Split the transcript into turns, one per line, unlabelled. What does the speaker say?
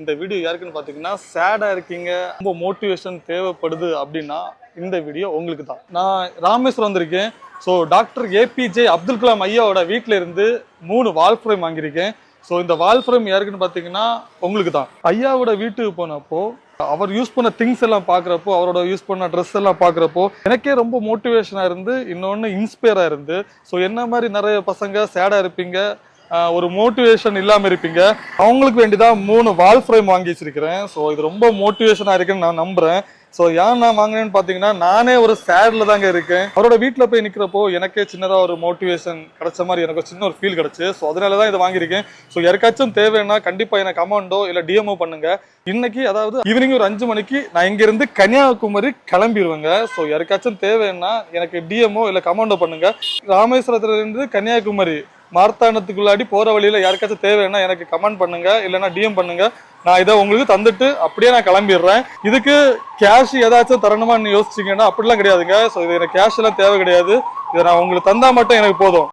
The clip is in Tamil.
இந்த வீடியோ யாருக்குன்னு பார்த்தீங்கன்னா சேடாக இருக்கீங்க, ரொம்ப மோட்டிவேஷன் தேவைப்படுது அப்படின்னா இந்த வீடியோ உங்களுக்கு தான். நான் ராமேஸ்வரம் வந்திருக்கேன். ஸோ டாக்டர் ஏபிஜே அப்துல் கலாம் ஐயாவோட வீட்டில் இருந்து 3 வால் ஃப்ரேம் வாங்கியிருக்கேன். ஸோ இந்த வால் ஃப்ரேம் யாருக்குன்னு பார்த்தீங்கன்னா உங்களுக்கு தான். ஐயாவோட வீட்டுக்கு போனப்போ அவர் யூஸ் பண்ண திங்ஸ் எல்லாம் பார்க்குறப்போ, அவரோட யூஸ் பண்ண ட்ரெஸ் எல்லாம் பார்க்குறப்போ எனக்கே ரொம்ப மோட்டிவேஷனாக இருந்து, இன்னொன்று இன்ஸ்பயராக இருந்து. ஸோ என்ன மாதிரி நிறைய பசங்க சேடாக இருப்பீங்க, ஒரு மோட்டிவேஷன் இல்லாமல் இருப்பீங்க, அவங்களுக்கு வேண்டிதான் 3 வால் ஃப்ரேம் வாங்கி வச்சிருக்கிறேன். ஸோ இது ரொம்ப மோட்டிவேஷனாக இருக்குன்னு நான் நம்புகிறேன். ஸோ ஏன் நான் வாங்கினேன்னு பார்த்தீங்கன்னா, நானே ஒரு சேடில் தாங்க இருக்கேன். அவரோட வீட்டில் போய் நிற்கிறப்போ எனக்கே சின்னதாக ஒரு மோட்டிவேஷன் கிடைச்ச மாதிரி எனக்கு சின்ன ஒரு ஃபீல் கிடச்சி. ஸோ அதனால தான் இதை வாங்கியிருக்கேன். ஸோ யாருக்காச்சும் தேவைன்னா கண்டிப்பாக எனக்கு கமெண்டோ இல்லை டிஎம்ஓ பண்ணுங்க. இன்னைக்கு அதாவது ஈவினிங் ஒரு 5 மணிக்கு நான் இங்கேருந்து கன்னியாகுமரி கிளம்பிடுவேங்க. ஸோ யாருக்காச்சும் தேவைன்னா எனக்கு டிஎம்ஓ இல்லை கமெண்டோ பண்ணுங்க. ராமேஸ்வரத்துலேருந்து கன்னியாகுமரி மார்த்தாண்டத்துக்குள்ளாடி போற வழியில யாருக்காச்சும் தேவைன்னா எனக்கு கமெண்ட் பண்ணுங்க, இல்லைன்னா டிஎம் பண்ணுங்க. நான் இதை உங்களுக்கு தந்துட்டு அப்படியே நான் கிளம்பிடுறேன். இதுக்கு கேஷ் ஏதாச்சும் தரணுமான்னு யோசிச்சிங்கன்னா அப்படிலாம் கிடையாதுங்க. ஸோ இது எனக்கு கேஷ் எல்லாம் தேவை கிடையாது. இதை நான் உங்களுக்கு தந்தா மட்டும் எனக்கு போதும்.